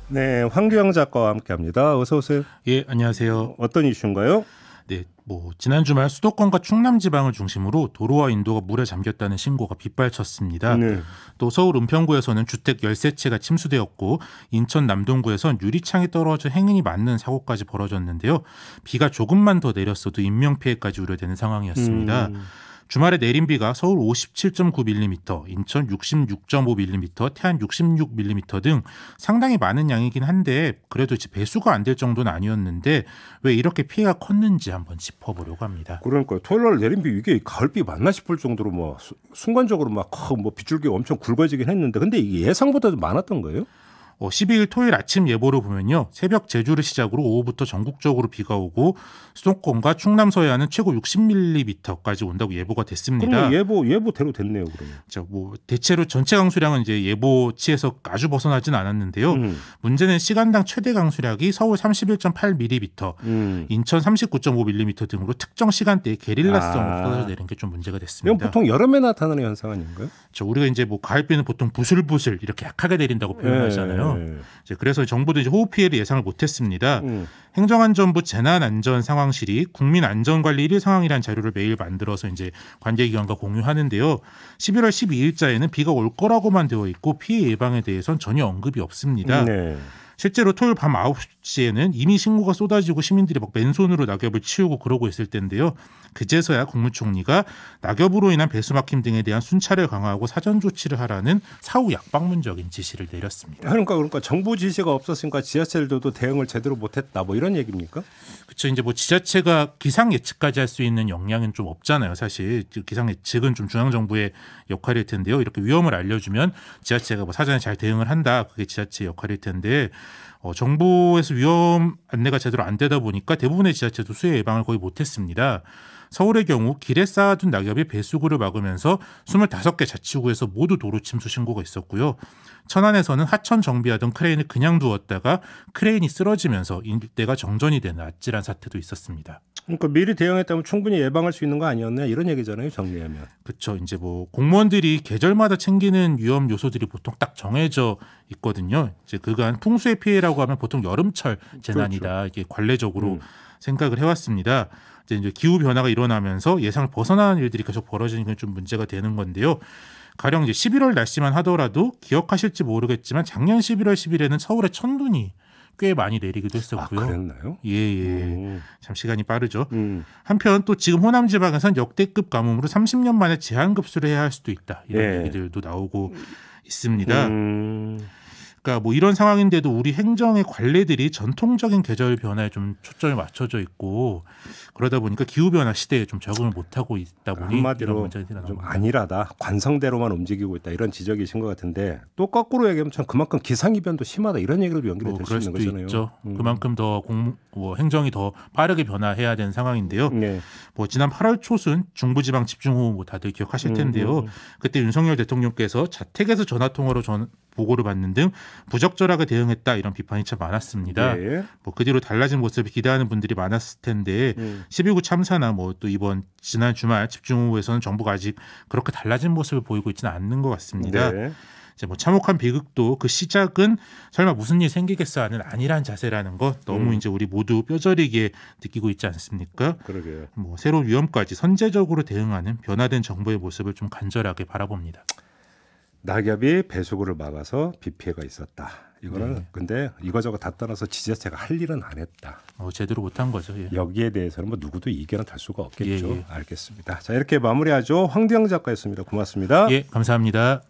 네, 황교안 작가와 함께합니다. 어서 오세요. 예, 안녕하세요. 어떤 이슈인가요? 네, 지난 주말 수도권과 충남 지방을 중심으로 도로와 인도가 물에 잠겼다는 신고가 빗발쳤습니다. 네. 또 서울 은평구에서는 주택 13채가 침수되었고 인천 남동구에선 유리창이 떨어져 행인이 맞는 사고까지 벌어졌는데요. 비가 조금만 더 내렸어도 인명피해까지 우려되는 상황이었습니다. 주말에 내린 비가 서울 57.9mm, 인천 66.5mm, 태안 66mm 등 상당히 많은 양이긴 한데 그래도 이제 배수가 안 될 정도는 아니었는데 왜 이렇게 피해가 컸는지 한번 짚어보려고 합니다. 그러니까 토요일 날 내린 비 이게 가을비 맞나 싶을 정도로 뭐 순간적으로 막 빗줄기가 엄청 굵어지긴 했는데 근데 이게 예상보다도 많았던 거예요? 12일 토요일 아침 예보를 보면요. 새벽 제주를 시작으로 오후부터 전국적으로 비가 오고 수도권과 충남 서해안은 최고 60mm까지 온다고 예보가 됐습니다. 그럼 예보대로 됐네요. 그러면. 대체로 전체 강수량은 이제 예보치에서 아주 벗어나진 않았는데요. 문제는 시간당 최대 강수량이 서울 31.8mm, 인천 39.5mm 등으로 특정 시간대에 게릴라성으로 쏟아져 내린 게 좀 문제가 됐습니다. 이건 보통 여름에 나타나는 현상 아닌가요? 우리가 이제 가을비는 보통 부슬부슬 이렇게 약하게 내린다고 표현하잖아요. 그래서 정부도 이제 호우 피해를 예상을 못했습니다. 행정안전부 재난안전상황실이 국민안전관리 1일 상황이라는 자료를 매일 만들어서 이제 관계기관과 공유하는데요. 11월 12일자에는 비가 올 거라고만 되어 있고 피해 예방에 대해서는 전혀 언급이 없습니다. 네. 실제로 토요일 밤 9시에는 이미 신고가 쏟아지고 시민들이 맨손으로 낙엽을 치우고 그러고 있을 텐데요. 그제서야 국무총리가 낙엽으로 인한 배수 막힘 등에 대한 순찰을 강화하고 사전 조치를 하라는 사후 약방문적인 지시를 내렸습니다. 그러니까 정부 지시가 없었으니까 지자체들도 대응을 제대로 못했다 이런 얘기입니까? 그렇죠. 이제 지자체가 기상 예측까지 할 수 있는 역량은 좀 없잖아요. 사실 기상 예측은 좀 중앙 정부의 역할일 텐데요. 이렇게 위험을 알려주면 지자체가 사전에 잘 대응을 한다. 그게 지자체의 역할일 텐데 정부에서 위험 안내가 제대로 안 되다 보니까 대부분의 지자체도 수해 예방을 거의 못했습니다. 서울의 경우 길에 쌓아둔 낙엽이 배수구를 막으면서 25개 자치구에서 모두 도로 침수 신고가 있었고요. 천안에서는 하천 정비하던 크레인을 그냥 두었다가 크레인이 쓰러지면서 일대가 정전이 되는 아찔한 사태도 있었습니다. 그러니까 미리 대응했다면 충분히 예방할 수 있는 거 아니었나 이런 얘기잖아요. 정리하면. 그렇죠. 이제 공무원들이 계절마다 챙기는 위험 요소들이 보통 딱 정해져 있거든요. 이제 그간 풍수의 피해라고 하면 보통 여름철 재난이다. 그렇죠. 이게 관례적으로 생각을 해왔습니다. 이제 기후 변화가 일어나면서 예상을 벗어나는 일들이 계속 벌어지는 게 좀 문제가 되는 건데요. 가령 이제 11월 날씨만 하더라도 기억하실지 모르겠지만 작년 11월 10일에는 서울에 첫눈이 꽤 많이 내리기도 했었고요. 그랬나요? 예. 참 시간이 빠르죠. 한편 또 지금 호남 지방에선 역대급 가뭄으로 30년 만에 제한급수를 해야 할 수도 있다. 이런 얘기들도 나오고 있습니다. 그러니까 이런 상황인데도 우리 행정의 관례들이 전통적인 계절 변화에 좀 초점이 맞춰져 있고 그러다 보니까 기후변화 시대에 좀 적응을 못하고 있다 보니 한마디로 좀 안일하다. 관성대로만 움직이고 있다. 이런 지적이신 것 같은데 또 거꾸로 얘기하면 참 그만큼 기상이변도 심하다. 이런 얘기로 연결이 될 수 있는 거잖아요. 있죠. 그만큼 더 행정이 더 빠르게 변화해야 되는 상황인데요. 네. 지난 8월 초순 중부지방 집중호우 다들 기억하실 텐데요. 그때 윤석열 대통령께서 자택에서 전화통화로 보고를 받는 등 부적절하게 대응했다 이런 비판이 참 많았습니다. 네. 그 뒤로 달라진 모습을 기대하는 분들이 많았을 텐데 12구 참사나 또 이번 지난 주말 집중호우에서는 정부가 아직 그렇게 달라진 모습을 보이고 있지는 않는 것 같습니다. 네. 이제 참혹한 비극도 그 시작은 설마 무슨 일이 생기겠어 하는 안일한 자세라는 것 너무 이제 우리 모두 뼈저리게 느끼고 있지 않습니까? 그러게요. 새로운 위험까지 선제적으로 대응하는 변화된 정부의 모습을 좀 간절하게 바라봅니다. 낙엽이 배수구를 막아서 비 피해가 있었다. 이거는 근데 이거저거 다 떠나서 지자체가 할 일은 안 했다. 제대로 못한 거죠. 예. 여기에 대해서는 누구도 이견은 달 수가 없겠죠. 예. 알겠습니다. 자, 이렇게 마무리하죠. 황교안 작가였습니다. 고맙습니다. 예, 감사합니다.